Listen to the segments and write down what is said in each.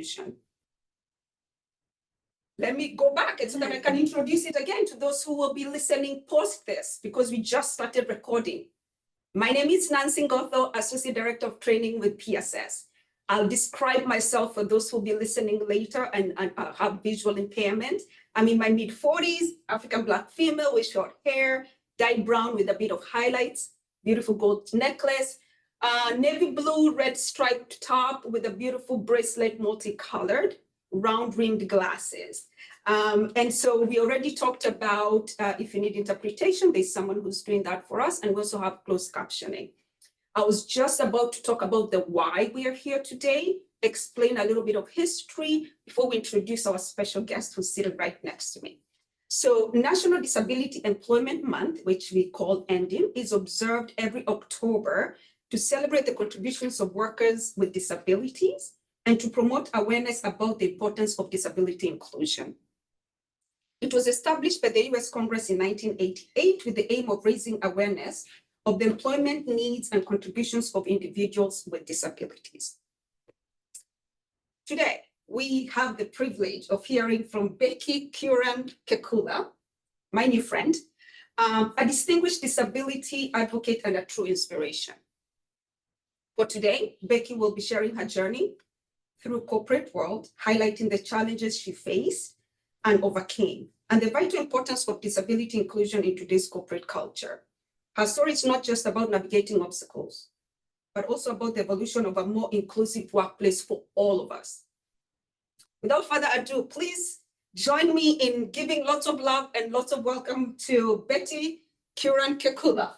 inclusion. Let me go back so that I can introduce it again to those who will be listening post this, because we just started recording. My name is Nancy Ngotho, Associate Director of Training with PSS. I'll describe myself for those who will be listening later and have visual impairment. I'm in my mid-40s, African Black female with short hair, dyed brown with a bit of highlights, beautiful gold necklace, navy blue, red striped top with a beautiful bracelet, multicolored, round rimmed glasses. And so we already talked about if you need interpretation, there's someone who's doing that for us, and we also have closed captioning. I was just about to talk about the why we are here today, explain a little bit of history before we introduce our special guest who's sitting right next to me. So National Disability Employment Month, which we call DEAM, is observed every October to celebrate the contributions of workers with disabilities and to promote awareness about the importance of disability inclusion. It was established by the US Congress in 1988 with the aim of raising awareness of the employment needs and contributions of individuals with disabilities. Today, we have the privilege of hearing from Becky Curran Kekula, my new friend, a distinguished disability advocate and a true inspiration. For today, Becky will be sharing her journey through corporate world, highlighting the challenges she faced and overcame, and the vital importance of disability inclusion in today's corporate culture. Her story is not just about navigating obstacles, but also about the evolution of a more inclusive workplace for all of us. Without further ado, please join me in giving lots of love and lots of welcome to Becky Curran Kekula.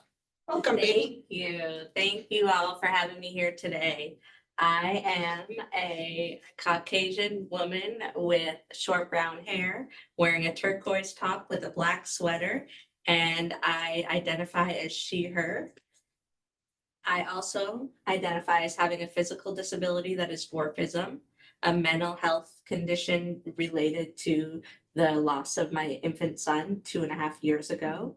Welcome, Becky. Thank you. Thank you all for having me here today. I am a Caucasian woman with short brown hair, wearing a turquoise top with a black sweater, and I identify as she, her. I also identify as having a physical disability that is dwarfism, a mental health condition related to the loss of my infant son 2.5 years ago,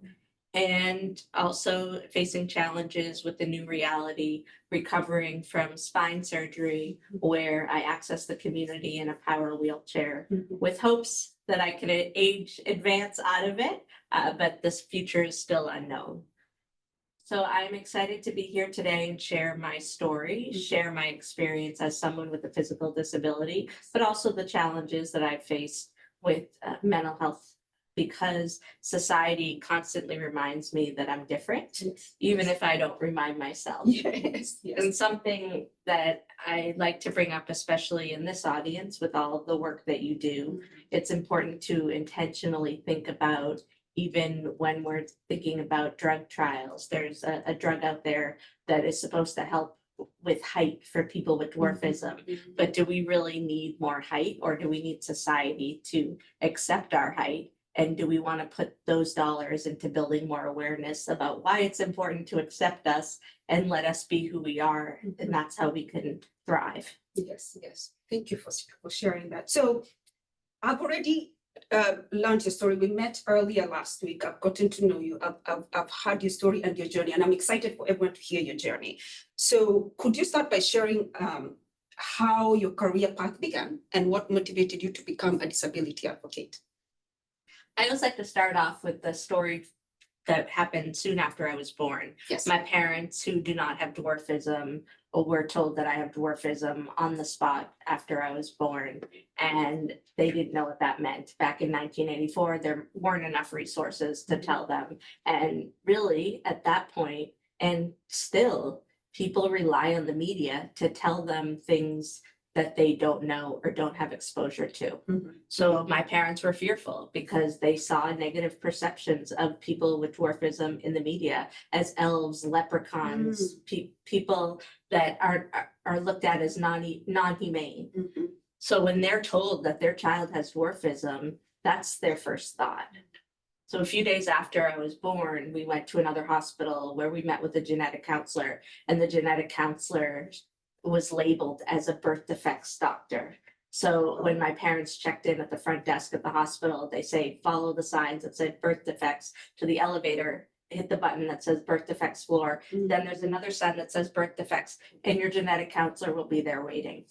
and also facing challenges with the new reality, recovering from spine surgery, where I access the community in a power wheelchair with hopes that I could advance out of it, but this future is still unknown. So I'm excited to be here today and share my story, share my experience as someone with a physical disability, but also the challenges that I've faced with mental health, because society constantly reminds me that I'm different, even if I don't remind myself. Yes. And something that I like to bring up, especially in this audience with all of the work that you do, it's important to intentionally think about, even when we're thinking about drug trials, there's a drug out there that is supposed to help with height for people with dwarfism. But do we really need more height, or do we need society to accept our height? And do we want to put those dollars into building more awareness about why it's important to accept us and let us be who we are? And that's how we can thrive. Yes, yes. Thank you for sharing that. So I've already learned your story. We met earlier last week. I've gotten to know you. I've heard your story and your journey, and I'm excited for everyone to hear your journey. So could you start by sharing how your career path began and what motivated you to become a disability advocate? I always like to start off with the story that happened soon after I was born. Yes. My parents, who do not have dwarfism, were told that I have dwarfism on the spot after I was born, and they didn't know what that meant. Back in 1984, there weren't enough resources to tell them. And really, at that point, and still, people rely on the media to tell them things that they don't know or don't have exposure to. So my parents were fearful because they saw negative perceptions of people with dwarfism in the media as elves, leprechauns, people that are looked at as non-humane. So when they're told that their child has dwarfism, that's their first thought. So a few days after I was born, we went to another hospital where we met with a genetic counselor, and the genetic counselor was labeled as a birth defects doctor. So when my parents checked in at the front desk at the hospital, they say, follow the signs that said birth defects to the elevator, hit the button that says birth defects floor. Then there's another sign that says birth defects, and your genetic counselor will be there waiting.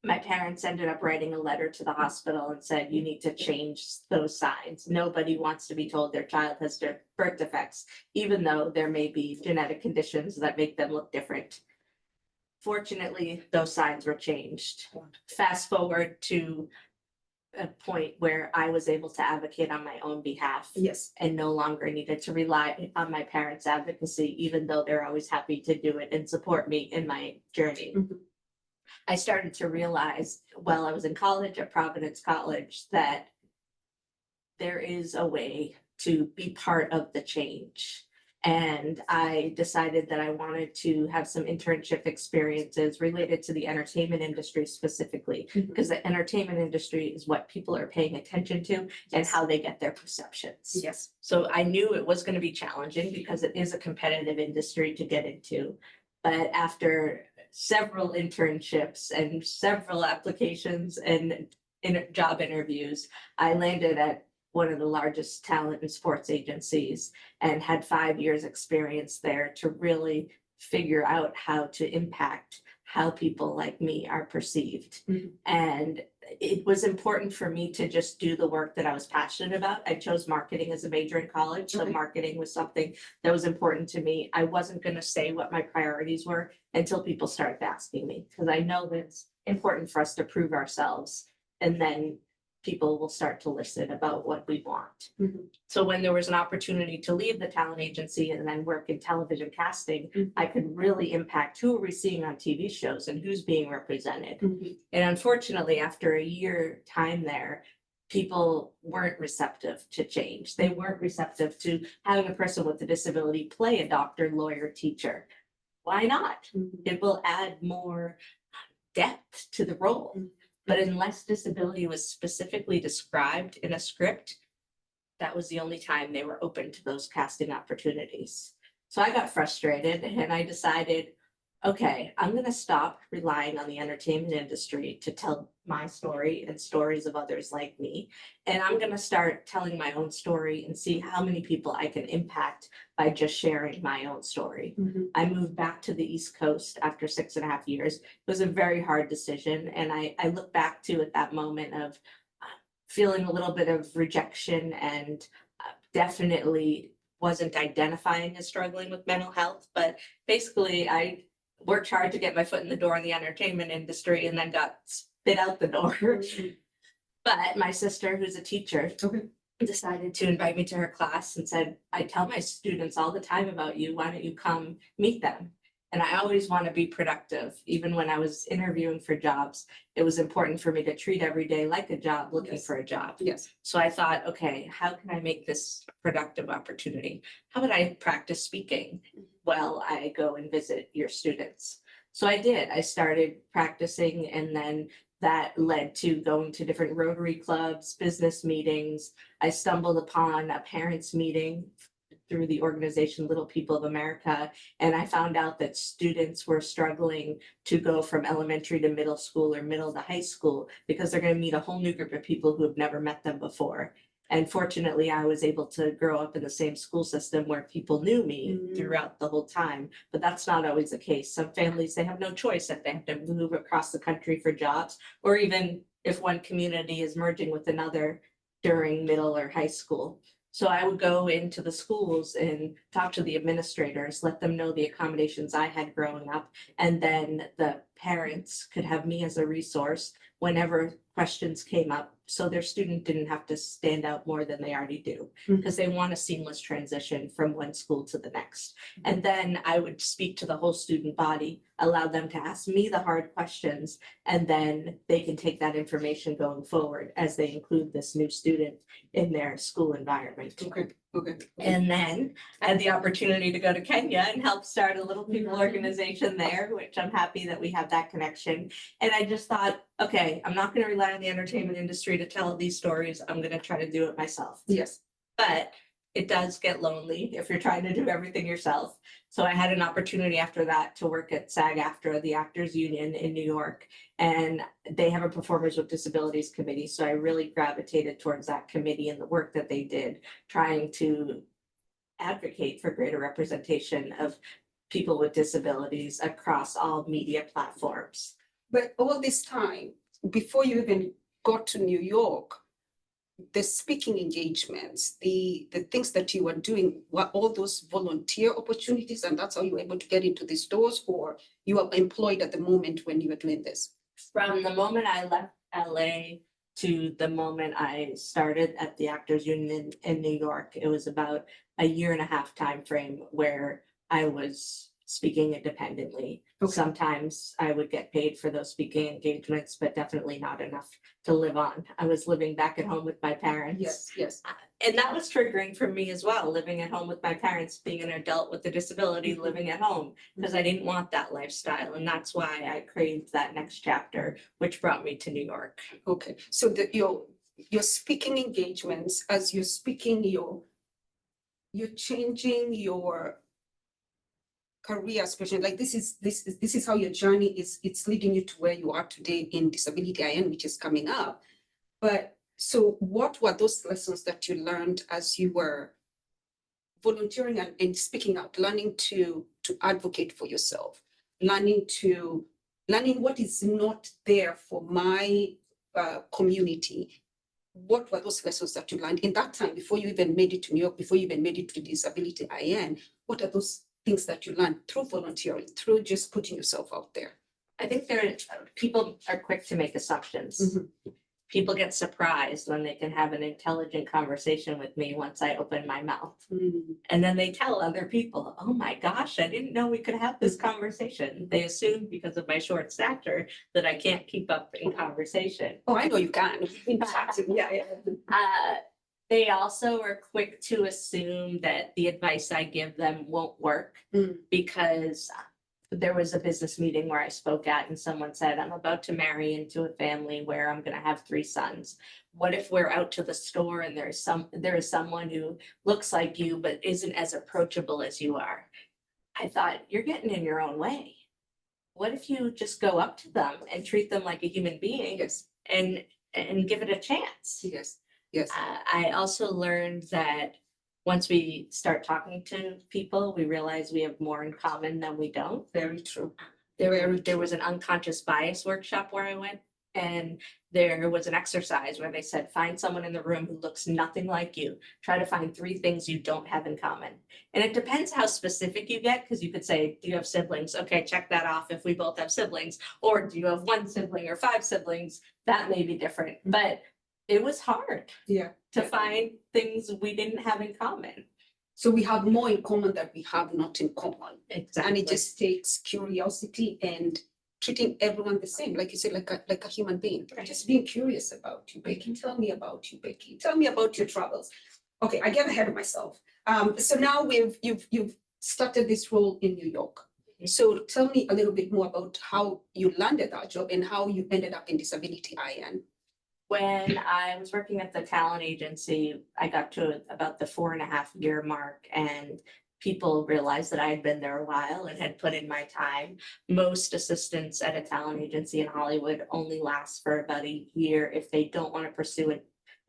my parents ended up writing a letter to the hospital and said, you need to change those signs. Nobody wants to be told their child has birth defects, even though there may be genetic conditions that make them look different. Fortunately, those signs were changed. Fast forward to a point where I was able to advocate on my own behalf. Yes. And no longer needed to rely on my parents' advocacy, even though they're always happy to do it and support me in my journey. Mhm. I started to realize while I was in college at Providence College that there is a way to be part of the change. And I decided that I wanted to have some internship experiences related to the entertainment industry specifically, Mhm. because the entertainment industry is what people are paying attention to and how they get their perceptions. Yes. So I knew it was going to be challenging because it is a competitive industry to get into. But after several internships and several applications and job interviews, I landed at one of the largest talent and sports agencies and had 5 years experience there to really figure out how to impact how people like me are perceived. Mhm. And it was important for me to just do the work that I was passionate about. I chose marketing as a major in college, so Okay. marketing was something that was important to me. I wasn't going to say what my priorities were until people started asking me, because I know that it's important for us to prove ourselves, and then people will start to listen about what we want. Mhm. So when there was an opportunity to leave the talent agency and then work in television casting, Mhm. I could really impact who are we seeing on TV shows and who's being represented. Mhm. And unfortunately, after a year time there, people weren't receptive to change. They weren't receptive to having a person with a disability play a doctor, lawyer, teacher. Why not? Mhm. It will add more depth to the role. Mhm. But unless disability was specifically described in a script, that was the only time they were open to those casting opportunities. So I got frustrated and I decided, okay, I'm going to stop relying on the entertainment industry to tell my story and stories of others like me. And I'm going to start telling my own story and see how many people I can impact by just sharing my own story. Mhm. I moved back to the East Coast after 6.5 years. It was a very hard decision. And I look back to at that moment of feeling a little bit of rejection and definitely wasn't identifying as struggling with mental health. But basically, I worked hard to get my foot in the door in the entertainment industry and then got spit out the door. Mhm. But my sister, who's a teacher, Okay. decided to invite me to her class and said, I tell my students all the time about you. Why don't you come meet them? And I always want to be productive. Even when I was interviewing for jobs, it was important for me to treat every day like a job, looking Yes. for a job. Yes. So I thought, okay, how can I make this a productive opportunity? How would I practice speaking while I go and visit your students? So I did. I started practicing, and then that led to going to different Rotary clubs, business meetings. I stumbled upon a parents' meeting through the organization Little People of America, and I found out that students were struggling to go from elementary to middle school or middle to high school because they're going to meet a whole new group of people who have never met them before. And fortunately, I was able to grow up in the same school system where people knew me Mhm. throughout the whole time. But that's not always the case. Some families, they have no choice if they have to move across the country for jobs, or even if one community is merging with another during middle or high school. So I would go into the schools and talk to the administrators, let them know the accommodations I had growing up, and then the parents could have me as a resource whenever questions came up, so their student didn't have to stand out more than they already do, because they want a seamless transition from one school to the next. And then I would speak to the whole student body, allow them to ask me the hard questions, and then they can take that information going forward as they include this new student in their school environment. Okay. Okay. And then I had the opportunity to go to Kenya and help start a Little People organization there, which I'm happy that we have that connection. And I just thought, okay, I'm not going to rely on the entertainment industry to tell these stories. I'm going to try to do it myself. Yes. But it does get lonely if you're trying to do everything yourself. So I had an opportunity after that to work at SAG-AFTRA, the Actors Union in New York, and they have a Performers with Disabilities committee. So I really gravitated towards that committee and the work that they did, trying to advocate for greater representation of people with disabilities across all media platforms. But all this time, before you even got to New York, the speaking engagements, the things that you were doing, were all those volunteer opportunities, and that's how you were able to get into these doors, or you were employed at the moment when you were doing this? From the moment I left LA to the moment I started at the Actors Union in New York, it was about a 1.5 year time frame where I was speaking independently. Okay. Sometimes I would get paid for those speaking engagements, but definitely not enough to live on. I was living back at home with my parents. Yes, yes. And that was triggering for me as well, living at home with my parents, being an adult with a disability, living at home, because I didn't want that lifestyle. And that's why I craved that next chapter, which brought me to New York. Okay, so your speaking engagements, as you're speaking, you're changing your career aspiration. Like this is how your journey is. It's leading you to where you are today in Disability IN, which is coming up. But so what were those lessons that you learned as you were volunteering and speaking out, learning to advocate for yourself, learning what is not there for my community? What were those lessons that you learned in that time before you even made it to New York, before you even made it to Disability IN? What are those things that you learned through volunteering, through just putting yourself out there? I think people are quick to make assumptions. Mm-hmm. People get surprised when they can have an intelligent conversation with me once I open my mouth. Mm-hmm. And then they tell other people, oh my gosh, I didn't know we could have this conversation. They assume because of my short stature that I can't keep up in conversation. Oh, I know you can. Yeah. They also are quick to assume that the advice I give them won't work because there was a business meeting where I spoke at and someone said, I'm about to marry into a family where I'm going to have 3 sons. What if we're out to the store and there is someone who looks like you but isn't as approachable as you are? I thought, you're getting in your own way. What if you just go up to them and treat them like a human being? Yes. and give it a chance? Yes. Yes. I also learned that once we start talking to people, we realize we have more in common than we don't. Very true. There was an unconscious bias workshop where I went, and there was an exercise where they said, find someone in the room who looks nothing like you. Try to find 3 things you don't have in common. And it depends how specific you get, because you could say, do you have siblings? Okay, check that off if we both have siblings. Or do you have 1 sibling or 5 siblings? That may be different. But it was hard to find things we didn't have in common. So we have more in common than we have not in common. Exactly. And it just takes curiosity and treating everyone the same, like you said, like a human being. Right. Just being curious about you, Becky. Tell me about you, Becky. Tell me about your travels. Okay, I get ahead of myself. So now you've started this role in New York. Mm-hmm. So tell me a little bit more about how you landed that job and how you ended up in Disability IN. When I was working at the talent agency, I got to about the 4.5 year mark, and people realized that I had been there a while and had put in my time. Most assistants at a talent agency in Hollywood only last for about a year if they don't want to pursue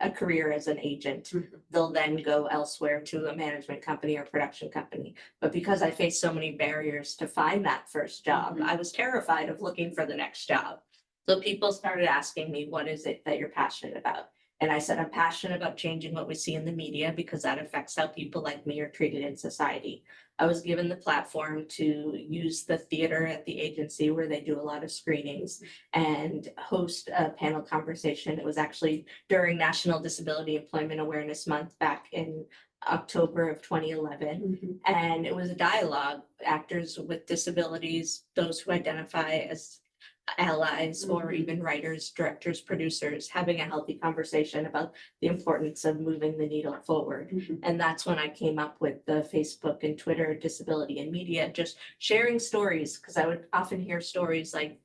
a career as an agent. Mm-hmm. They'll then go elsewhere to a management company or production company. But because I faced so many barriers to find that first job, I was terrified of looking for the next job. So people started asking me, what is it that you're passionate about? And I said, I'm passionate about changing what we see in the media because that affects how people like me are treated in society. I was given the platform to use the theater at the agency where they do a lot of screenings and host a panel conversation. It was actually during National Disability Employment Awareness Month back in October of 2011. And it was a dialogue, actors with disabilities, those who identify as allies, or even writers, directors, producers, having a healthy conversation about the importance of moving the needle forward. And that's when I came up with the Facebook and Twitter Disability in Media, just sharing stories, because I would often hear stories like,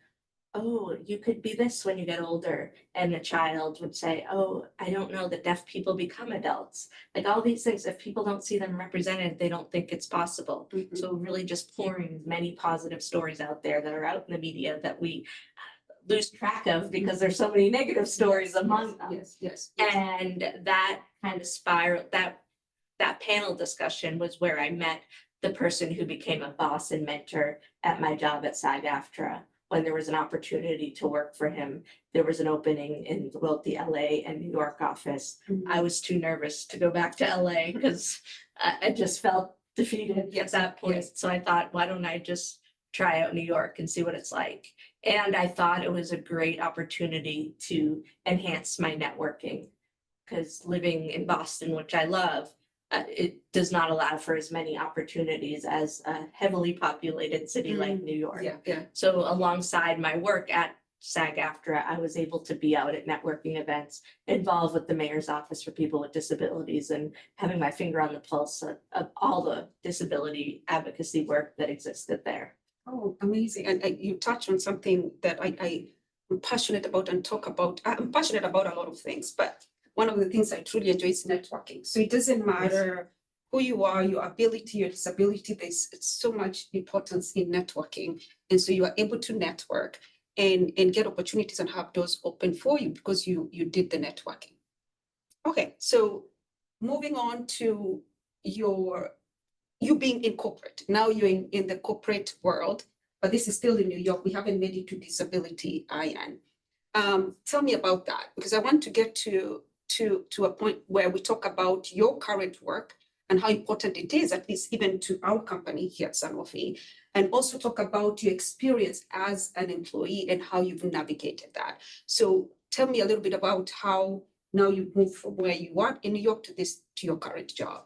oh, you could be this when you get older. And a child would say, oh, I don't know that deaf people become adults. Like all these things, if people don't see them represented, they don't think it's possible. So really just pouring as many positive stories out there that are out in the media that we lose track of because there's so many negative stories among them. Yes. And that kind of spiral, that panel discussion was where I met the person who became a boss and mentor at my job at SAG-AFTRA. when there was an opportunity to work for him. There was an opening in both the LA and New York office. I was too nervous to go back to LA because I just felt defeated at that point. Yes. So I thought, why don't I just try out New York and see what it's like? And I thought it was a great opportunity to enhance my networking, because living in Boston, which I love, it does not allow for as many opportunities as a heavily populated city like New York. Yeah. So alongside my work at SAG-AFTRA, I was able to be out at networking events, involved with the mayor's office for people with disabilities, and having my finger on the pulse of all the disability advocacy work that existed there. Oh, amazing. And you touch on something that I'm passionate about and talk about. I'm passionate about a lot of things, but one of the things I truly enjoy is networking. So it doesn't matter who you are, your ability, your disability, there's so much importance in networking. And so you are able to network and get opportunities and have doors open for you because you did the networking. Okay, so moving on to you being in corporate. Now you're in the corporate world, but this is still in New York. We haven't made it to disability, IAN. Tell me about that, because I want to get to a point where we talk about your current work and how important it is, at least even to our company here at Sanofi, and also talk about your experience as an employee and how you've navigated that. So tell me a little bit about how now you've moved from where you are in New York to your current job.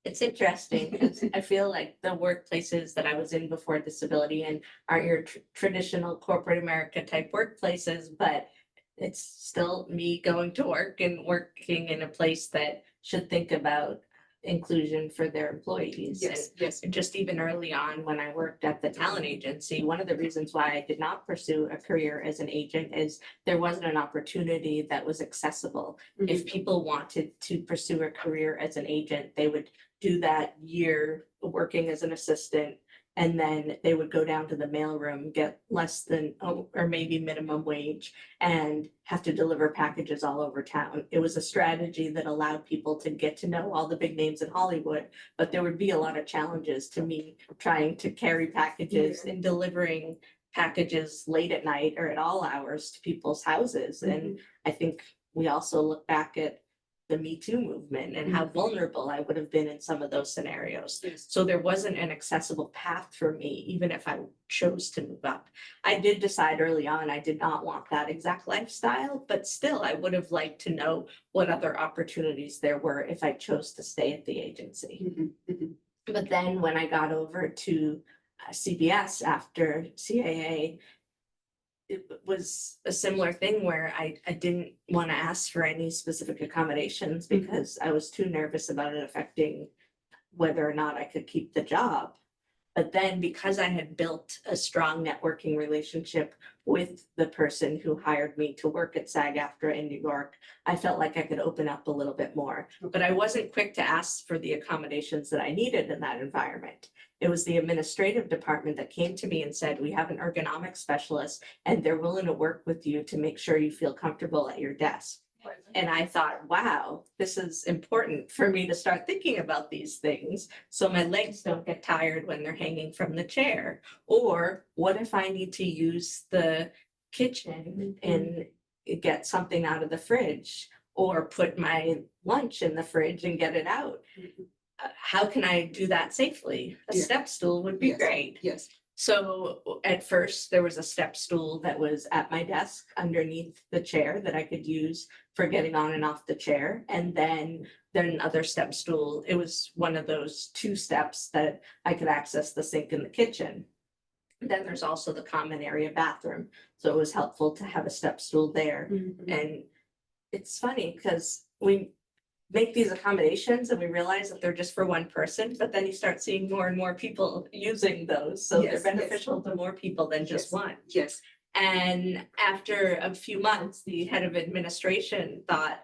It's interesting because I feel like the workplaces that I was in before disability and aren't your traditional corporate America type workplaces, but it's still me going to work and working in a place that should think about inclusion for their employees. Yes. And just even early on when I worked at the talent agency, one of the reasons why I did not pursue a career as an agent is there wasn't an opportunity that was accessible. If people wanted to pursue a career as an agent, they would do that year working as an assistant, and then they would go down to the mailroom, get less than or maybe minimum wage, and have to deliver packages all over town. It was a strategy that allowed people to get to know all the big names in Hollywood, but there would be a lot of challenges to me trying to carry packages and delivering packages late at night or at all hours to people's houses. And I think we also look back at the Me Too movement and how vulnerable I would have been in some of those scenarios. Yes. So there wasn't an accessible path for me, even if I chose to move up. I did decide early on I did not want that exact lifestyle, but still I would have liked to know what other opportunities there were if I chose to stay at the agency. But then when I got over to CBS after CAA, it was a similar thing where I didn't want to ask for any specific accommodations because I was too nervous about it affecting whether or not I could keep the job. But then because I had built a strong networking relationship with the person who hired me to work at SAG-AFTRA in New York, I felt like I could open up a little bit more. But I wasn't quick to ask for the accommodations that I needed in that environment. It was the administrative department that came to me and said, we have an ergonomics specialist and they're willing to work with you to make sure you feel comfortable at your desk. And I thought, wow, this is important for me to start thinking about these things so my legs don't get tired when they're hanging from the chair. Or what if I need to use the kitchen and get something out of the fridge, or put my lunch in the fridge and get it out? How can I do that safely? A step stool would be great. Yes. So at first there was a step stool that was at my desk underneath the chair that I could use for getting on and off the chair. And then another step stool. It was one of those 2 steps that I could access the sink in the kitchen. And then there's also the common area bathroom. So it was helpful to have a step stool there. And it's funny because we make these accommodations and we realize that they're just for one person, but then you start seeing more and more people using those. So they're beneficial to more people than just one. Yes. And after a few months, the head of administration thought,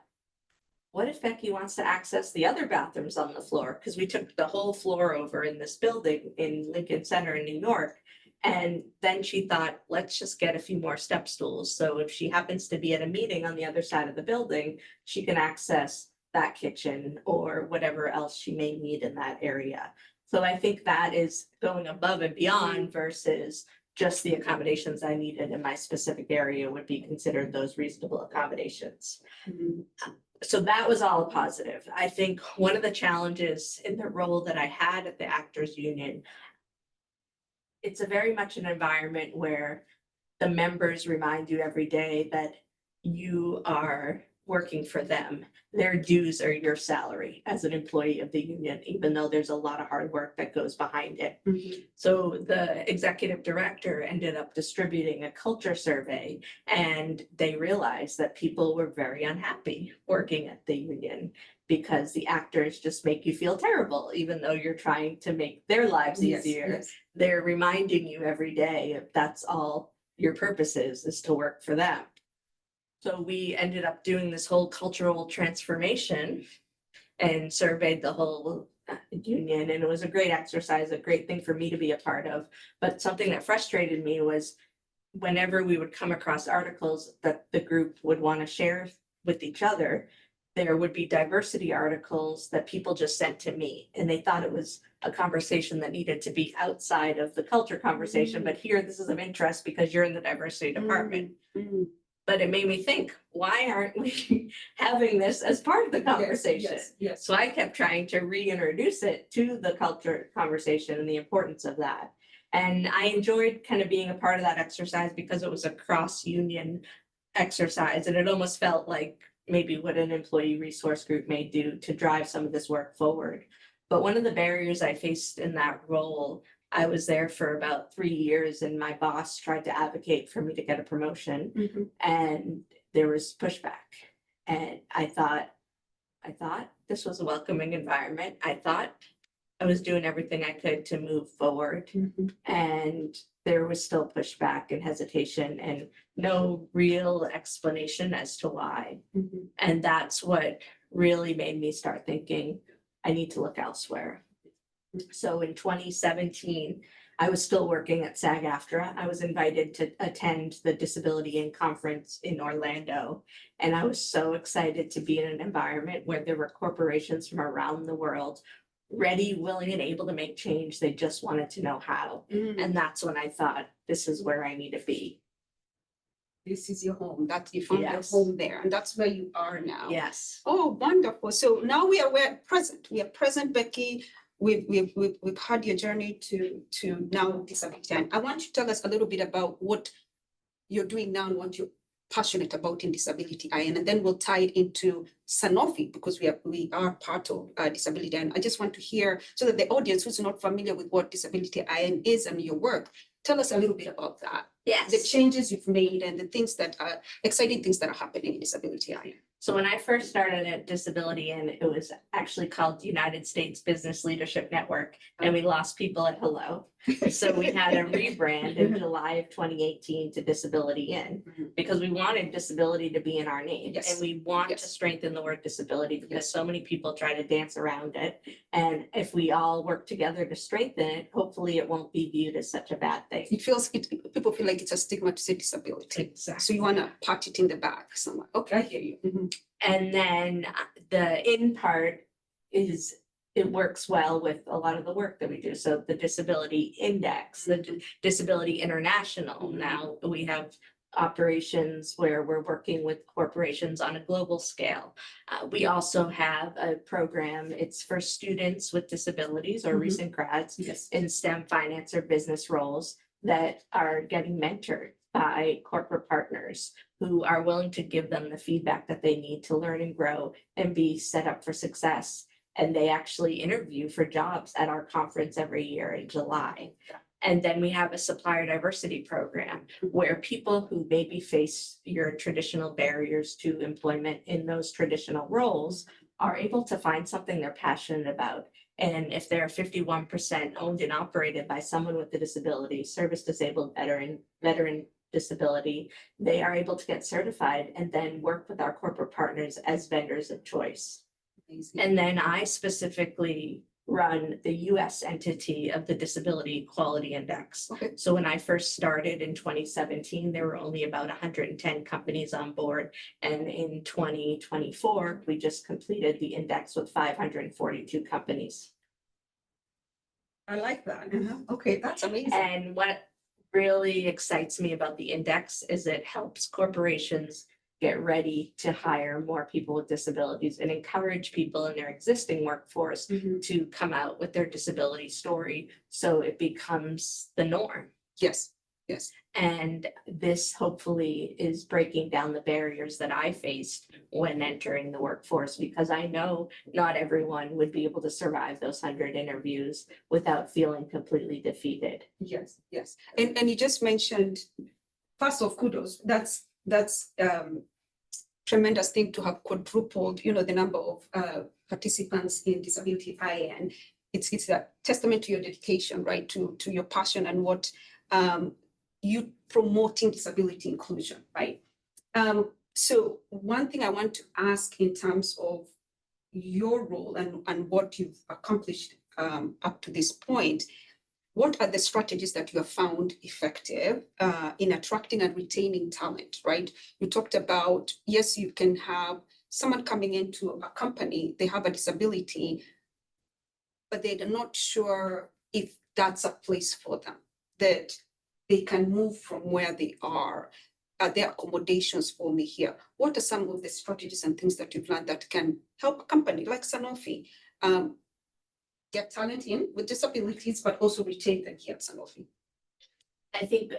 what if Becky wants to access the other bathrooms on the floor? Because we took the whole floor over in this building in Lincoln Center in New York. And then she thought, let's just get a few more step stools. So if she happens to be at a meeting on the other side of the building, she can access that kitchen or whatever else she may need in that area. So I think that is going above and beyond versus just the accommodations I needed in my specific area would be considered those reasonable accommodations. Mhm. So that was all a positive. I think one of the challenges in the role that I had at the Actors Union, it's a very much an environment where the members remind you every day that you are working for them. Their dues are your salary as an employee of the union, even though there's a lot of hard work that goes behind it. Mhm. So the executive director ended up distributing a culture survey, and they realized that people were very unhappy working at the union because the actors just make you feel terrible, even though you're trying to make their lives Yes, easier. yes. They're reminding you every day if that's all your purpose is to work for them. So we ended up doing this whole cultural transformation and surveyed the whole union, and it was a great exercise, a great thing for me to be a part of. But something that frustrated me was whenever we would come across articles that the group would want to share with each other, there would be diversity articles that people just sent to me, and they thought it was a conversation that needed to be outside of the culture conversation. But here, this is of interest because you're in the diversity department. Mhm. But it made me think, why aren't we having this as part of the conversation? Yes, yes. So I kept trying to reintroduce it to the culture conversation and the importance of that. And I enjoyed kind of being a part of that exercise because it was a cross-union exercise, and it almost felt like maybe what an employee resource group may do to drive some of this work forward. But one of the barriers I faced in that role, I was there for about 3 years, and my boss tried to advocate for me to get a promotion, Mhm. and there was pushback. And I thought this was a welcoming environment. I thought I was doing everything I could to move forward, Mhm. and there was still pushback and hesitation and no real explanation as to why. Mhm. And that's what really made me start thinking, I need to look elsewhere. So in 2017, I was still working at SAG-AFTRA. I was invited to attend the Disability In Conference in Orlando. And I was so excited to be in an environment where there were corporations from around the world ready, willing, and able to make change. They just wanted to know how. Mhm. And that's when I thought, this is where I need to be. This is your home. That you found your Yes. home there, and that's where you are now. Yes. Oh, wonderful. So now we're present. We are present, Becky. We've had your journey to now disability. And I want you to tell us a little bit about what you're doing now and what you're passionate about in disability IN, and then we'll tie it into Sanofi because we are part of disability. And I just want to hear so that the audience who's not familiar with what disability IN is and your work, tell us a little bit about that. Yes. The changes you've made and the things that are exciting things that are happening in disability IN. So when I first started at Disability In, it was actually called the United States Business Leadership Network, and we lost people at hello. So we had a rebrand in July of 2018 to Disability In, Mhm. because we wanted disability to be in our name. Yes. And we want to Yes. strengthen the word disability because Yes. so many people try to dance around it. And if we all work together to strengthen it, hopefully it won't be viewed as such a bad thing. People feel like it's a stigma to say disability. Exactly. So you want to pat it in the back somewhere. Okay, I hear you. Mhm. And then the in part is, it works well with a lot of the work that we do. So the disability index, the disability international. Now we have operations where we're working with corporations on a global scale. We also have a program, it's for students with disabilities or Mhm. recent grads Yes. in STEM, finance, or business roles that are getting mentored by corporate partners who are willing to give them the feedback that they need to learn and grow and be set up for success. And they actually interview for jobs at our conference every year in July. And then we have a supplier diversity program where people who maybe face your traditional barriers to employment in those traditional roles are able to find something they're passionate about. And if they're 51% owned and operated by someone with a disability, service disabled veteran disability, they are able to get certified and then work with our corporate partners as vendors of choice. Amazing. And then I specifically run the US entity of the Disability Equality Index. Okay. So when I first started in 2017, there were only about 110 companies on board. And in 2024, we just completed the index with 542 companies. I like that. Okay, that's amazing. And what really excites me about the index is it helps corporations get ready to hire more people with disabilities and encourage people in their existing workforce to come out with their disability story so it becomes the norm. Yes, yes. And this hopefully is breaking down the barriers that I faced when entering the workforce, because I know not everyone would be able to survive those 100 interviews without feeling completely defeated. Yes, yes. And you just mentioned, first of kudos, that's tremendous thing to have quadrupled, the number of participants in disability IN. It's a testament to your dedication, right? To your passion and what you promoting disability inclusion, right? So one thing I want to ask in terms of your role and what you've accomplished up to this point, what are the strategies that you have found effective in attracting and retaining talent, right? You talked about, yes, you can have someone coming into a company, they have a disability, but they're not sure if that's a place for them, that they can move from where they are. Are there accommodations for me here? What are some of the strategies and things that you've learned that can help a company like Sanofi get talent in with disabilities, but also retain them here at Sanofi? I think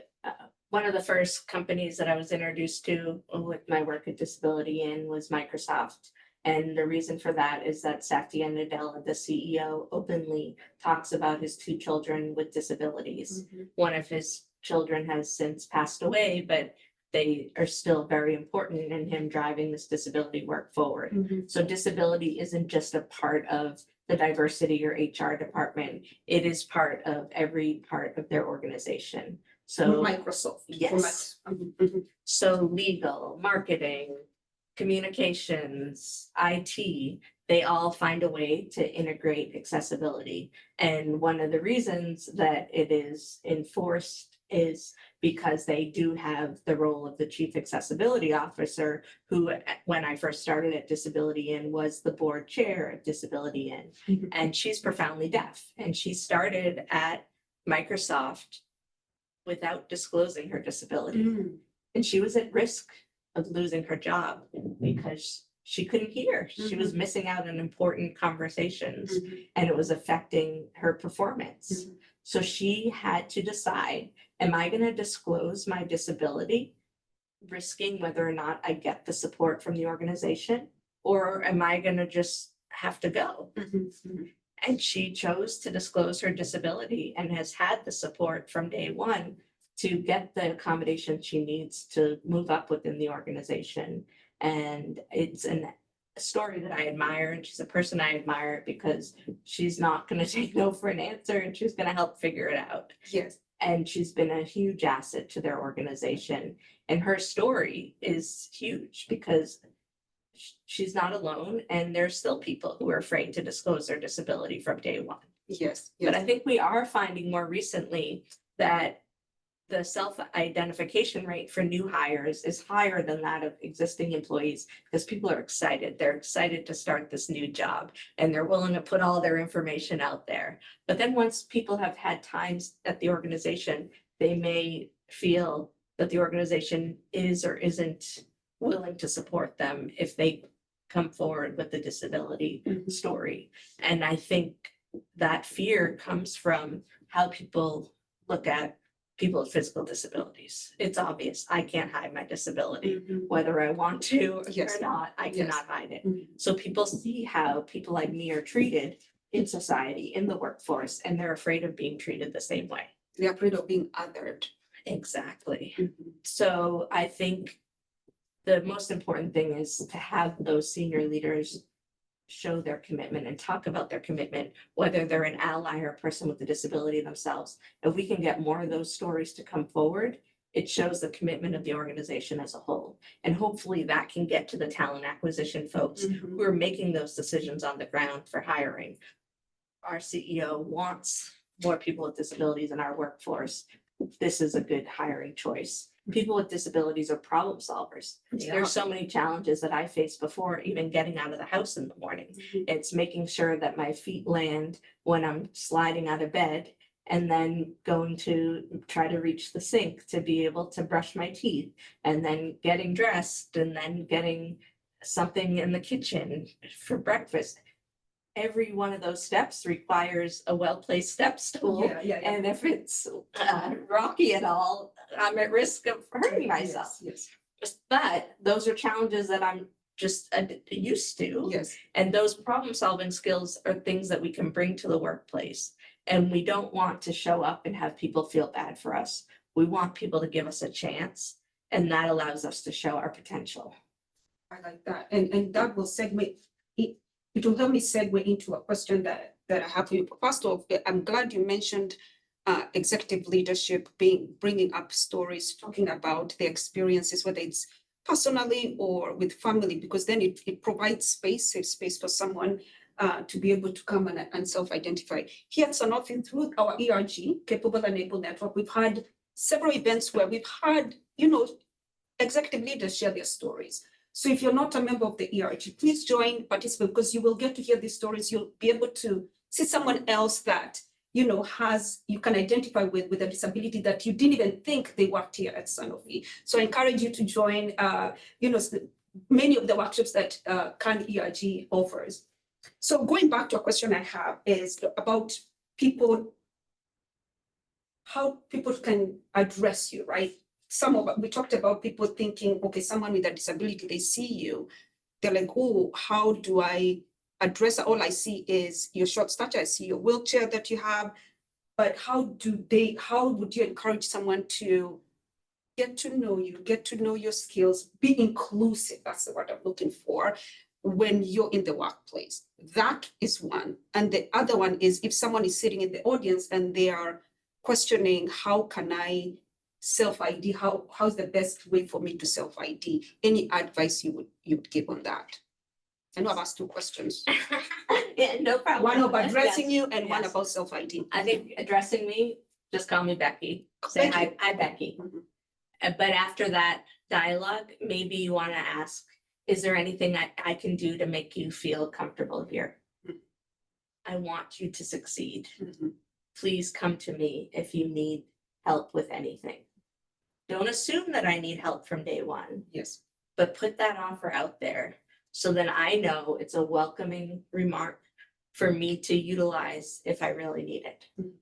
one of the first companies that I was introduced to with my work at Disability In was Microsoft. And the reason for that is that Satya Nadella, the CEO, openly talks about his 2 children with disabilities. One of his children has since passed away, but they are still very important in him driving this disability work forward. So disability isn't just a part of the diversity or HR department. It is part of every part of their organization. So Microsoft. yes. So legal, marketing, communications, IT, they all find a way to integrate accessibility. And one of the reasons that it is enforced is because they do have the role of the Chief Accessibility Officer, who, when I first started at Disability In, was the board chair of Disability In. And she's profoundly deaf. And she started at Microsoft without disclosing her disability. And she was at risk of losing her job because she couldn't hear. She was missing out on important conversations and it was affecting her performance. So she had to decide, am I going to disclose my disability, risking whether or not I get the support from the organization, or am I going to just have to go? And she chose to disclose her disability and has had the support from day one to get the accommodation she needs to move up within the organization. And it's a story that I admire, and she's a person I admire because she's not going to take no for an answer and she's going to help figure it out. Yes. And she's been a huge asset to their organization. And her story is huge because she's not alone, and there's still people who are afraid to disclose their disability from day one. Yes. But I think we are finding more recently that the self-identification rate for new hires is higher than that of existing employees because people are excited. They're excited to start this new job and they're willing to put all their information out there. But then once people have had times at the organization, they may feel that the organization is or isn't willing to support them if they come forward with the disability story. And I think that fear comes from how people look at people with physical disabilities. It's obvious. I can't hide my disability, whether I want to or not, I cannot hide it. So people see how people like me are treated in society, in the workforce, and they're afraid of being treated the same way. They're afraid of being othered. Exactly. So I think the most important thing is to have those senior leaders show their commitment and talk about their commitment, whether they're an ally or a person with a disability themselves. If we can get more of those stories to come forward, it shows the commitment of the organization as a whole. And hopefully that can get to the talent acquisition folks who are making those decisions on the ground for hiring. Our CEO wants more people with disabilities in our workforce. This is a good hiring choice. People with disabilities are problem solvers. There's so many challenges that I faced before even getting out of the house in the morning. It's making sure that my feet land when I'm sliding out of bed and then going to try to reach the sink to be able to brush my teeth, and then getting dressed, and then getting something in the kitchen for breakfast. Every one of those steps requires a well-placed step stool. And if it's rocky at all, I'm at risk of hurting myself. Yes. But those are challenges that I'm just used to. Yes. And those problem solving skills are things that we can bring to the workplace. And we don't want to show up and have people feel bad for us. We want people to give us a chance, and that allows us to show our potential. I like that. And that will segue, it will help me segue into a question that I have for you. First off, I'm glad you mentioned executive leadership bringing up stories, talking about their experiences, whether it's personally or with family, because then it provides safe space for someone to be able to come and self-identify. Here at Sanofi, through our ERG, Capable Enable Network, we've had several events where we've had, executive leaders share their stories. So if you're not a member of the ERG, please join, participate, because you will get to hear these stories. You'll be able to see someone else that, you can identify with a disability that you didn't even think they worked here at Sanofi. So I encourage you to join, many of the workshops that CAN ERG offers. So going back to a question I have is about how people can address you, right? We talked about people thinking, okay, someone with a disability, they see you, they're like, oh, how do I address it? All I see is your short stature, I see your wheelchair that you have, but how would you encourage someone to get to know you, get to know your skills, be inclusive, that's the word I'm looking for, when you're in the workplace? That is one. And the other one is if someone is sitting in the audience and they are questioning, how can I self-ID? How's the best way for me to self-ID? Any advice you would give on that? I know I've asked two questions. Yeah, no problem. One about addressing you and one Yes. about self-ID. I think addressing me, just call me Becky. Say Becky. hi, Becky. Mhm. But after that dialogue, maybe you want to ask, is there anything I can do to make you feel comfortable here? Mhm. I want you to succeed. Mhm. Please come to me if you need help with anything. Don't assume that I need help from day one, Yes. but put that offer out there so then I know it's a welcoming remark for me to utilize if I really need it. Mhm.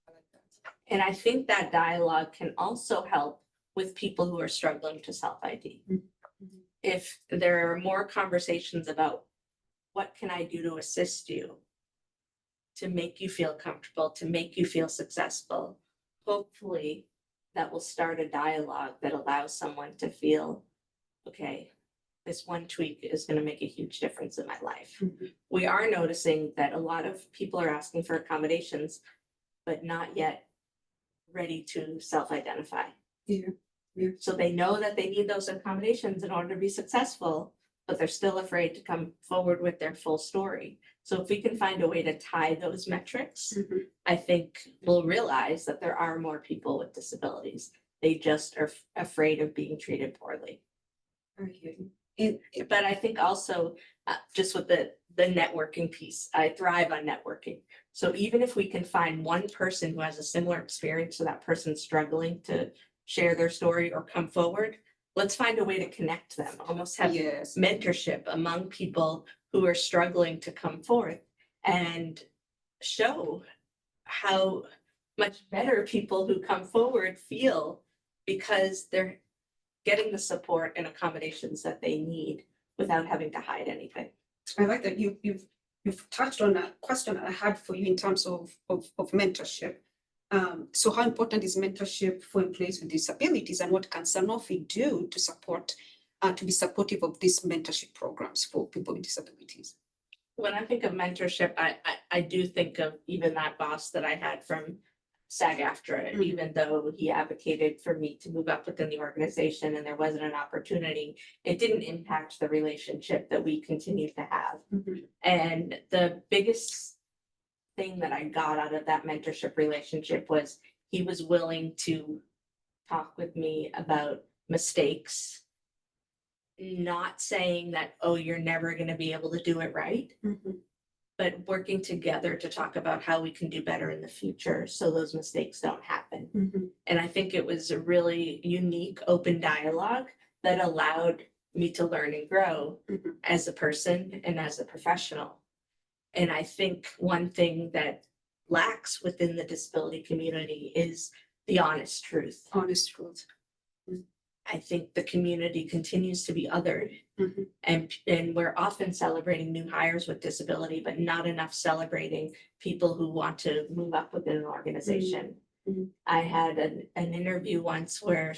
I like that. And I think that dialogue can also help with people who are struggling to self-ID. Mhm. If there are more conversations about what can I do to assist you, to make you feel comfortable, to make you feel successful, hopefully that will start a dialogue that allows someone to feel, okay, this one tweak is going to make a huge difference in my life. Mhm. We are noticing that a lot of people are asking for accommodations, but not yet ready to self-identify. Yeah. So they know that they need those accommodations in order to be successful, but they're still afraid to come forward with their full story. So if we can find a way to tie those metrics, Mhm. I think we'll realize that there are more people with disabilities. They just are afraid of being treated poorly. I hear you. But I think also just with the networking piece, I thrive on networking. So even if we can find one person who has a similar experience to that person struggling to share their story or come forward, let's find a way to connect them, almost have Yes. mentorship among people who are struggling to come forth and show how much better people who come forward feel because they're getting the support and accommodations that they need without having to hide anything. I like that you've touched on a question I had for you in terms of mentorship. So how important is mentorship for employees with disabilities, and what can Sanofi do to support, to be supportive of these mentorship programs for people with disabilities? When I think of mentorship, I do think of even that boss that I had from SAG-AFTRA, Mhm. even though he advocated for me to move up within the organization and there wasn't an opportunity, it didn't impact the relationship that we continued to have. Mhm. And the biggest thing that I got out of that mentorship relationship was he was willing to talk with me about mistakes, not saying that, oh, you're never going to be able to do it right, Mhm. but working together to talk about how we can do better in the future so those mistakes don't happen. And I think it was a really unique, open dialogue that allowed me to learn and grow as a person and as a professional. And I think one thing that lacks within the disability community is the honest truth. Honest truth. I think the community continues to be othered, and we're often celebrating new hires with disability, but not enough celebrating people who want to move up within an organization. I had an interview once where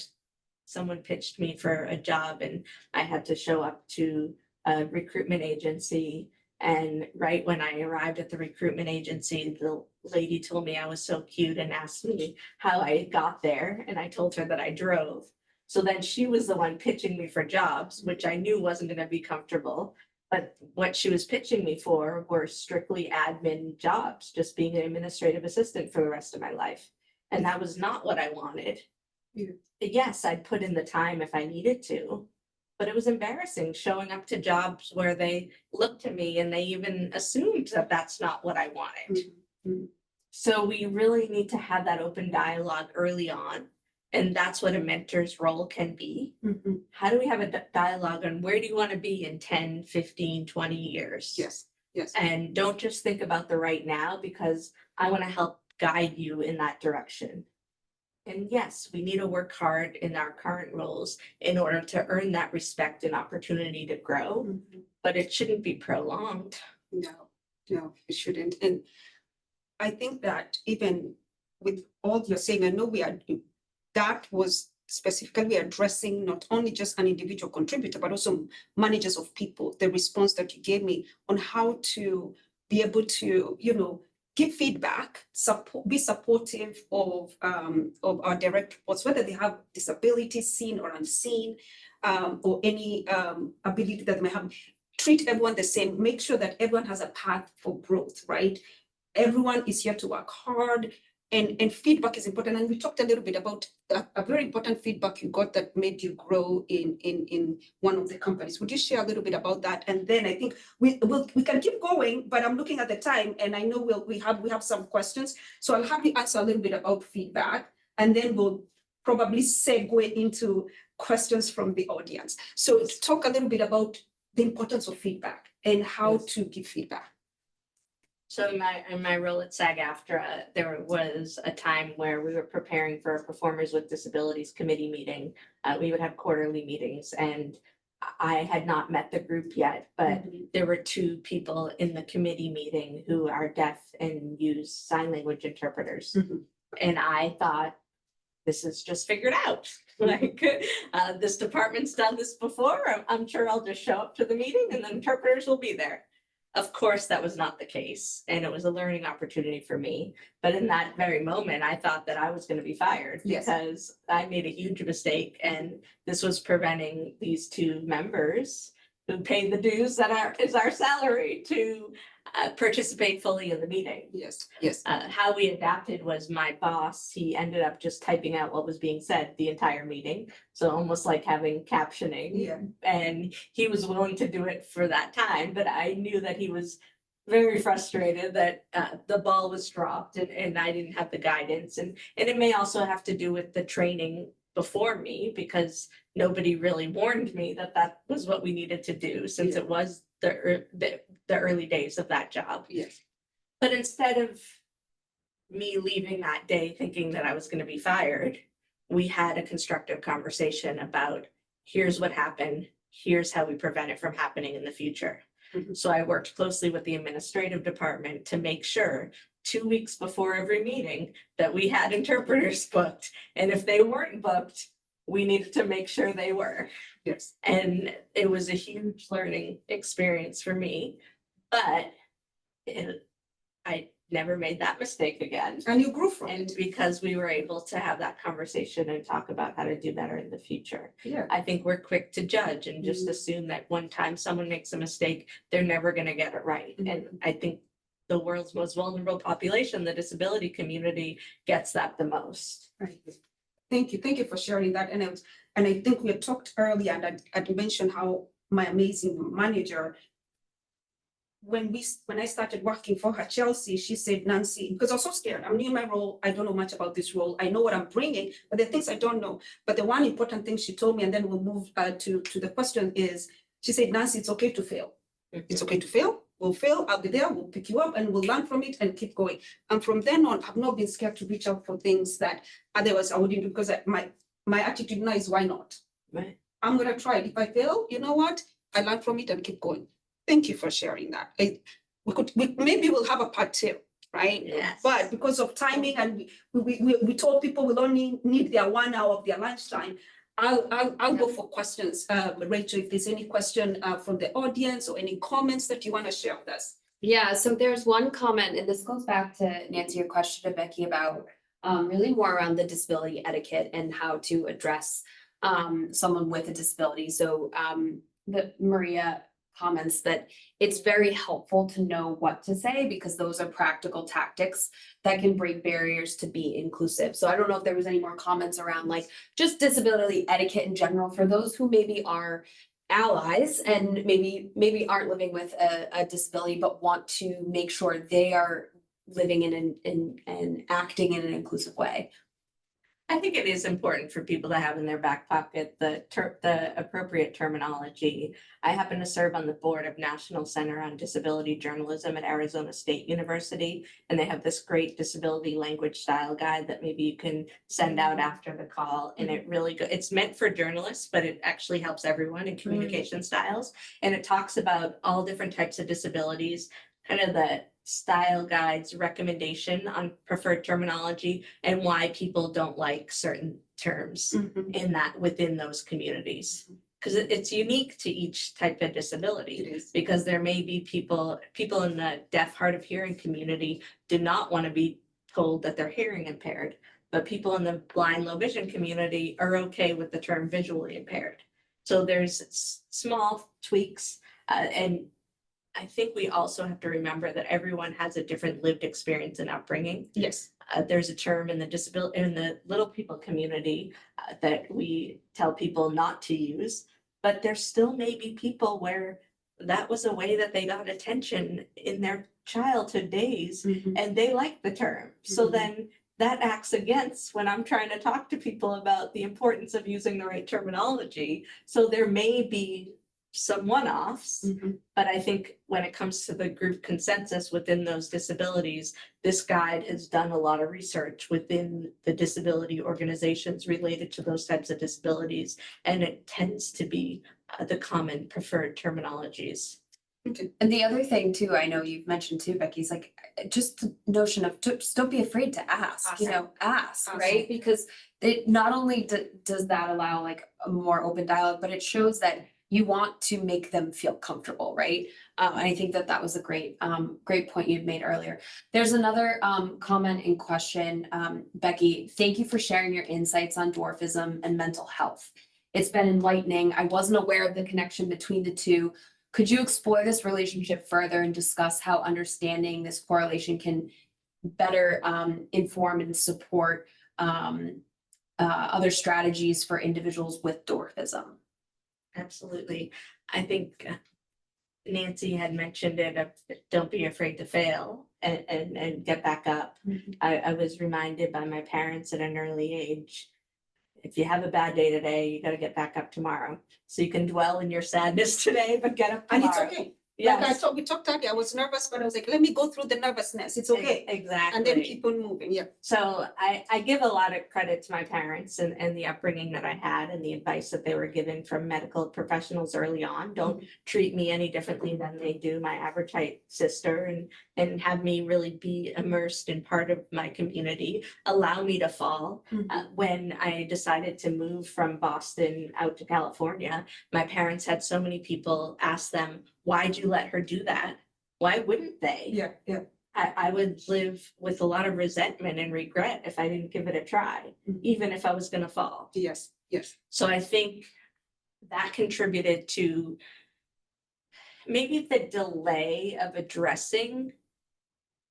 someone pitched me for a job and I had to show up to a recruitment agency. And right when I arrived at the recruitment agency, the lady told me I was so cute and asked me how I got there. And I told her that I drove. So then she was the one pitching me for jobs, which I knew wasn't going to be comfortable. But what she was pitching me for were strictly admin jobs, just being an administrative assistant for the rest of my life. And that was not what I wanted. Yes, I'd put in the time if I needed to, but it was embarrassing showing up to jobs where they looked at me and they even assumed that that's not what I wanted. So we really need to have that open dialogue early on. And that's what a mentor's role can be. How do we have a dialogue on where do you want to be in 10, 15, 20 years? Yes. And don't just think about the right now, because I want to help guide you in that direction. And yes, we need to work hard in our current roles in order to earn that respect and opportunity to grow, but it shouldn't be prolonged. No, it shouldn't. And I think that even with all you're saying, I know that was specifically addressing not only just an individual contributor, but also managers of people, the response that you gave me on how to be able to, give feedback, be supportive of our direct reports, whether they have disabilities seen or unseen, or any ability that they may have. Treat everyone the same, make sure that everyone has a path for growth, right? Everyone is here to work hard, and feedback is important. And we talked a little bit about a very important feedback you got that made you grow in one of the companies. Would you share a little bit about that? And then I think we can keep going, but I'm looking at the time, and I know we have some questions. So I'll have you answer a little bit about feedback, and then we'll probably segue into questions from the audience. So talk a little bit about the importance of feedback and how to give feedback. So in my role at SAG-AFTRA, there was a time where we were preparing for a Performers with Disabilities Committee meeting. We would have quarterly meetings, and I had not met the group yet, but there were two people in the committee meeting who are deaf and use sign language interpreters. And I thought, this is just figured out. Like, this department's done this before. I'm sure I'll just show up to the meeting and the interpreters will be there. Of course, that was not the case, and it was a learning opportunity for me. But in that very moment, I thought that I was going to be fired because I made a huge mistake, and this was preventing these two members who paid the dues that is our salary to participate fully in the meeting. Yes. How we adapted was my boss, he ended up just typing out what was being said the entire meeting. So almost like having captioning. And he was willing to do it for that time, but I knew that he was very frustrated that the ball was dropped and I didn't have the guidance. And it may also have to do with the training before me, because nobody really warned me that that was what we needed to do, since it was the early days of that job. But instead of me leaving that day thinking that I was going to be fired, we had a constructive conversation about, here's what happened, here's how we prevent it from happening in the future. So I worked closely with the administrative department to make sure 2 weeks before every meeting that we had interpreters booked. And if they weren't booked, we needed to make sure they were. And it was a huge learning experience for me, but I never made that mistake again. And you grew from it. it. Because we were able to have that conversation and talk about how to do better in the future. I think we're quick to judge and just assume that one time someone makes a mistake, they're never going to get it right. And I think the world's most vulnerable population, the disability community, gets that the most. Thank you for sharing that. And I think we had talked earlier, and I'd mentioned how my amazing manager when I started working for her, Chelsea, she said, Nancy, because I was so scared. I'm new in my role. I don't know much about this role. I know what I'm bringing, but there are things I don't know. But the one important thing she told me, and then we'll move to the question is, she said, Nancy, it's okay to fail. It's okay to fail. We'll fail. I'll be there. We'll pick you up and we'll learn from it and keep going. And from then on, I've not been scared to reach out for things that otherwise I wouldn't do, because my attitude now is, why not? Right. I'm going to try it. If I fail, you know what? I learn from it and keep going. Thank you for sharing that. Maybe we'll have a part 2, right? Yes. But because of timing, and we told people we'll only need their 1 hour of their lunchtime. I'll go for questions. Rachel, if there's any question from the audience or any comments that you want to share with us. Yeah, so there's one comment, and this goes back to Nancy, your question to Becky about really more around the disability etiquette and how to address someone with a disability. So the Maria comments that it's very helpful to know what to say, because those are practical tactics that can break barriers to be inclusive. So I don't know if there was any more comments around like just disability etiquette in general for those who maybe are allies and maybe aren't living with a disability, but want to make sure they are living and acting in an inclusive way. I think it is important for people to have in their back pocket the appropriate terminology. I happen to serve on the board of National Center on Disability Journalism at Arizona State University, and they have this great disability language style guide that maybe you can send out after the call. And it really it's meant for journalists, but it actually helps everyone in communication styles. And it talks about all different types of disabilities, kind of the style guides recommendation on preferred terminology and why people don't like certain terms in that within those communities. Because it's unique to each type of disability. It is. Because there may be people in the deaf, hard of hearing community do not want to be told that they're hearing impaired, but people in the blind, low vision community are okay with the term visually impaired. So there's small tweaks, and I think we also have to remember that everyone has a different lived experience and upbringing. Yes. There's a term in the little people community that we tell people not to use, but there still may be people where that was a way that they got attention in their childhood days, and they like the term. So then that acts against when I'm trying to talk to people about the importance of using the right terminology. So there may be some one-offs, but I think when it comes to the group consensus within those disabilities, this guide has done a lot of research within the disability organizations related to those types of disabilities, and it tends to be the common preferred terminologies. And the other thing too, I know you've mentioned too, Becky, is like just the notion of just don't be afraid to ask, ask, right? Because it not only does that allow like a more open dialogue, but it shows that you want to make them feel comfortable, right? And I think that was a great point you'd made earlier. There's another comment in question. Becky, thank you for sharing your insights on dwarfism and mental health. It's been enlightening. I wasn't aware of the connection between the two. Could you explore this relationship further and discuss how understanding this correlation can better inform and support other strategies for individuals with dwarfism? Absolutely. I think Nancy had mentioned it, don't be afraid to fail and get back up. I was reminded by my parents at an early age, if you have a bad day today, you got to get back up tomorrow. So you can dwell in your sadness today, but get up tomorrow. And it's okay. Yes. Like we talked earlier, I was nervous, but I was like, let me go through the nervousness. It's okay. Exactly. And then keep on moving. Yeah. So I give a lot of credit to my parents and the upbringing that I had and the advice that they were given from medical professionals early on. Don't treat me any differently than they do my average height sister, and have me really be immersed in part of my community, allow me to fall. When I decided to move from Boston out to California, my parents had so many people ask them, why'd you let her do that? Why wouldn't they? Yeah. I would live with a lot of resentment and regret if I didn't give it a try, even if I was going to fall. Yes. So I think that contributed to maybe the delay of addressing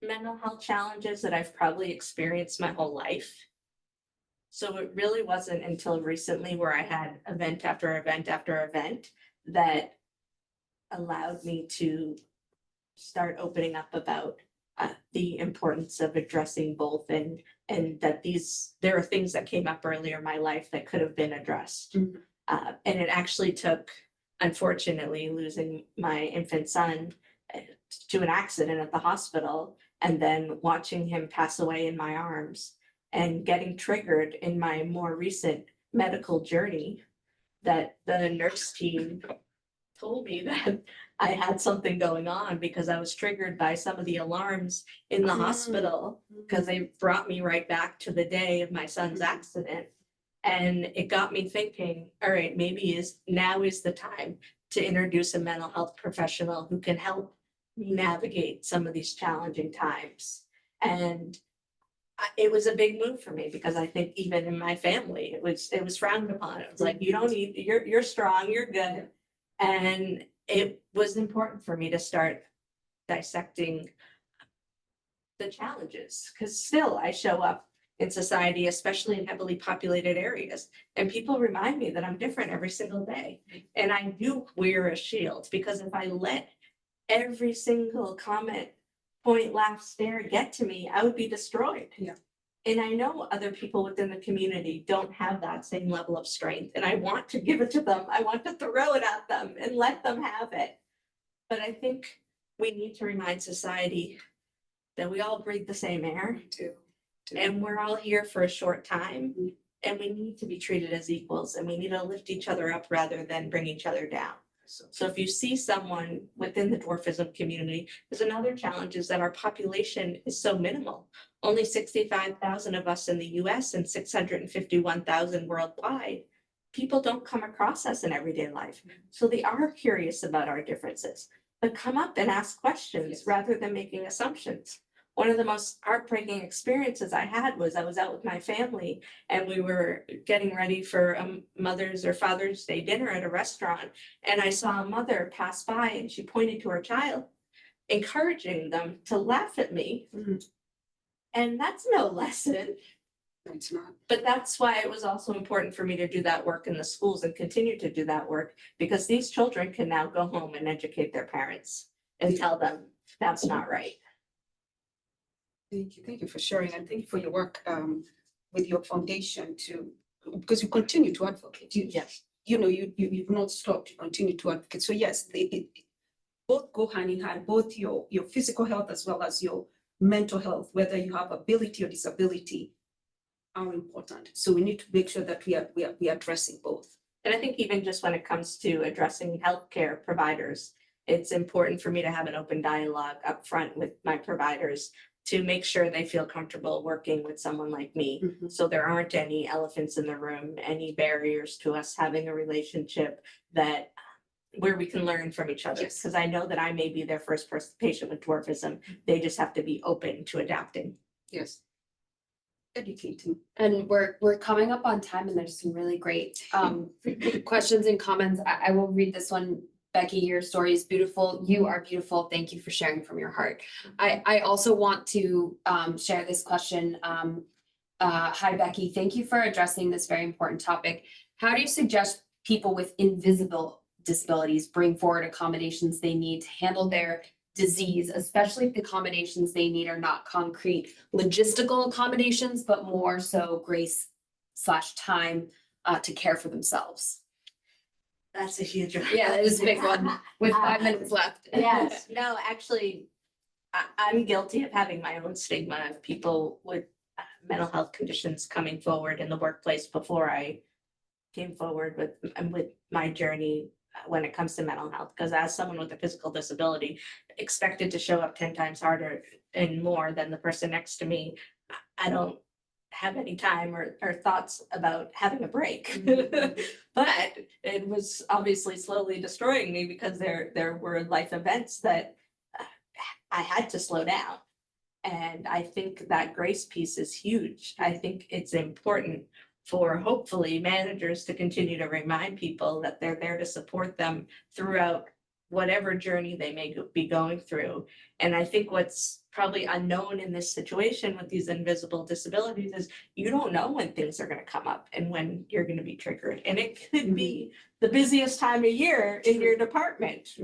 mental health challenges that I've probably experienced my whole life. So it really wasn't until recently where I had event after event after event that allowed me to start opening up about the importance of addressing both, and that there are things that came up earlier in my life that could have been addressed. Mhm. And it actually took, unfortunately, losing my infant son to an accident at the hospital, and then watching him pass away in my arms, and getting triggered in my more recent medical journey, that the nurse team told me that I had something going on because I was triggered by some of the alarms in the hospital, because they brought me right back to the day of my son's accident. And it got me thinking, all right, maybe now is the time to introduce a mental health professional who can help me navigate some of these challenging times. And it was a big move for me, because I think even in my family, it was frowned upon. It was like, you don't need, you're strong, you're good. And it was important for me to start dissecting the challenges, because still I show up in society, especially in heavily populated areas, and people remind me that I'm different every single day. And I do wear a shield, because if I let every single comment, point, laugh, stare get to me, I would be destroyed. Yeah. And I know other people within the community don't have that same level of strength, and I want to give it to them. I want to throw it at them and let them have it. But I think we need to remind society that we all breathe the same air, and we're all here for a short time, and we need to be treated as equals, and we need to lift each other up rather than bring each other down. So if you see someone within the dwarfism community, there's another challenge, is that our population is so minimal. Only 65,000 of us in the US and 651,000 worldwide. People don't come across us in everyday life. So they are curious about our differences, but come up and ask questions rather than making assumptions. One of the most heartbreaking experiences I had was I was out with my family, and we were getting ready for a Mother's or Father's Day dinner at a restaurant. And I saw a mother pass by, and she pointed to her child, encouraging them to laugh at me. And that's no lesson. It's not. But that's why it was also important for me to do that work in the schools and continue to do that work, because these children can now go home and educate their parents and tell them that's not right. Thank you for sharing, and thank you for your work with your foundation because you continue to advocate. Yes. You've not stopped. You continue to advocate. So yes, they both go hand in hand. Both your physical health as well as your mental health, whether you have ability or disability, are important. So we need to make sure that we are addressing both. And I think even just when it comes to addressing healthcare providers, it's important for me to have an open dialogue up front with my providers to make sure they feel comfortable working with someone like me. So there aren't any elephants in the room, any barriers to us having a relationship where we can learn from each other. Because I know that I may be their first patient with dwarfism. They just have to be open to adapting. Yes. Educating. And we're coming up on time, and there's some really great questions and comments. I will read this one. Becky, your story is beautiful. You are beautiful. Thank you for sharing from your heart. I also want to share this question. Hi, Becky. Thank you for addressing this very important topic. How do you suggest people with invisible disabilities bring forward accommodations they need to handle their disease, especially if the accommodations they need are not concrete logistical accommodations, but more so grace/time to care for themselves? That's a huge one. Yeah, that is a big one with 5 minutes left. Yes, no, actually, I'm guilty of having my own stigma of people with mental health conditions coming forward in the workplace before I came forward with my journey when it comes to mental health. Because as someone with a physical disability, expected to show up 10 times harder and more than the person next to me, I don't have any time or thoughts about having a break. But it was obviously slowly destroying me, because there were life events that I had to slow down. And I think that grace piece is huge. I think it's important for hopefully managers to continue to remind people that they're there to support them throughout whatever journey they may be going through. And I think what's probably unknown in this situation with these invisible disabilities is you don't know when things are going to come up and when you're going to be triggered. And it could be the busiest time of year in your department.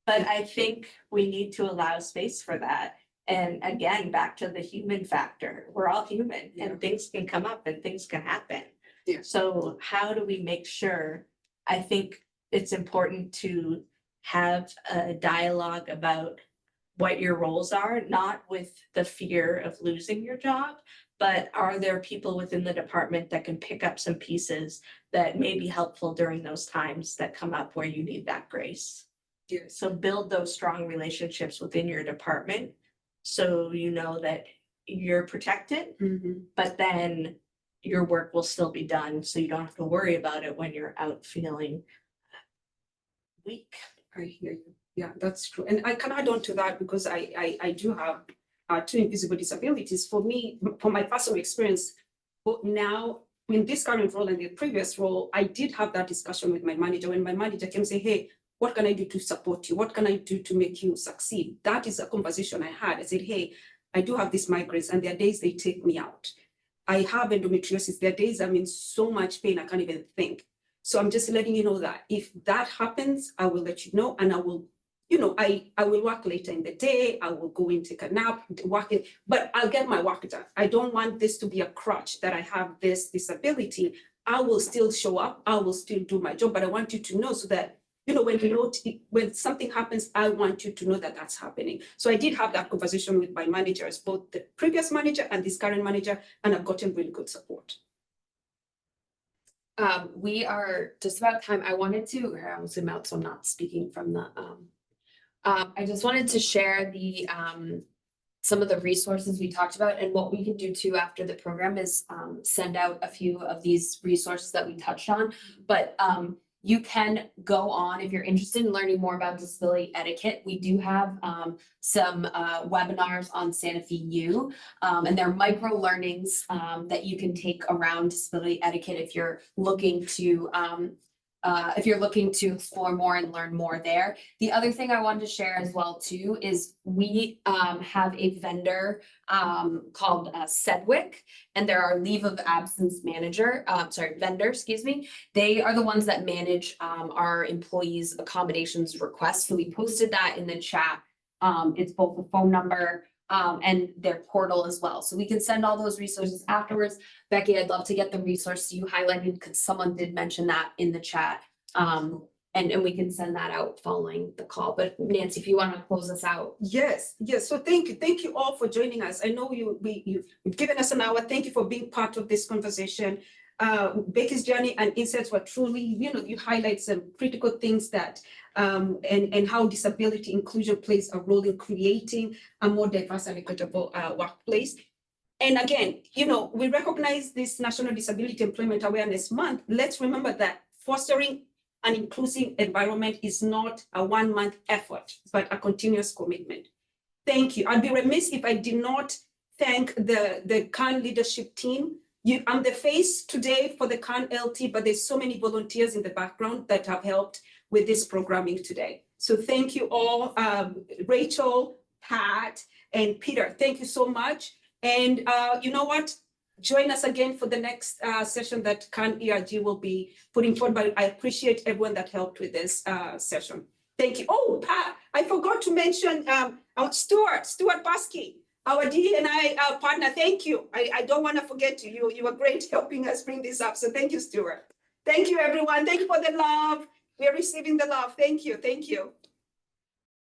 But I think we need to allow space for that. And again, back to the human factor, we're all human and things can come up and things can happen. Yeah. So how do we make sure, I think it's important to have a dialogue about what your roles are, not with the fear of losing your job, but are there people within the department that can pick up some pieces that may be helpful during those times that come up where you need that grace? Yes. So build those strong relationships within your department, so you know that you're protected, but then your work will still be done, so you don't have to worry about it when you're out feeling weak. I hear you. Yeah, that's true. And I can add on to that because I do have two invisible disabilities. For me, from my personal experience, but now in this current role and the previous role, I did have that discussion with my manager when my manager came and say, hey, what can I do to support you? What can I do to make you succeed? That is a conversation I had. I said, hey, I do have these migraines and there are days they take me out. I have endometriosis. There are days I'm in so much pain, I can't even think. So I'm just letting you know that if that happens, I will let you know, and I will, I will work later in the day. I will go and take a nap, but I'll get my work done. I don't want this to be a crutch that I have this disability. I will still show up. I will still do my job, but I want you to know so that, when something happens, I want you to know that that's happening. So I did have that conversation with my managers, both the previous manager and this current manager, and I've gotten really good support. We are just about time. I wanted to, I'll zoom out so I'm not speaking from the, I just wanted to share the, some of the resources we talked about, and what we can do too after the program is, send out a few of these resources that we touched on, but, you can go on if you're interested in learning more about disability etiquette. We do have some webinars on Sanofi U, and they're micro learnings that you can take around disability etiquette if you're looking to explore more and learn more there. The other thing I wanted to share as well too is we have a vendor called Sedgwick, and they're our leave of absence vendor, excuse me. They are the ones that manage our employees' accommodations requests. So we posted that in the chat. It's both a phone number and their portal as well. So we can send all those resources afterwards. Becky, I'd love to get the resource you highlighted because someone did mention that in the chat. And we can send that out following the call. But Nancy, if you want to close us out. Yes. So thank you all for joining us. I know you've given us an hour. Thank you for being part of this conversation. Becky's journey and insights were truly, you highlight some critical things that and how disability inclusion plays a role in creating a more diverse and equitable workplace. And again, we recognize this National Disability Employment Awareness Month. Let's remember that fostering an inclusive environment is not a one-month effort, but a continuous commitment. Thank you. I'd be remiss if I did not thank the CAN leadership team. I'm the face today for the CAN LT, but there's so many volunteers in the background that have helped with this programming today. So thank you all, Rachel, Pat, and Peter. Thank you so much. And you know what? Join us again for the next session that CAN ERG will be putting forward, but I appreciate everyone that helped with this session. Thank you. Oh, Pat, I forgot to mention Stuart Baskey, our DE&I partner. Thank you. I don't want to forget you. You were great helping us bring this up. So thank you, Stuart. Thank you, everyone. Thank you for the love. We're receiving the love. Thank you. Thank you.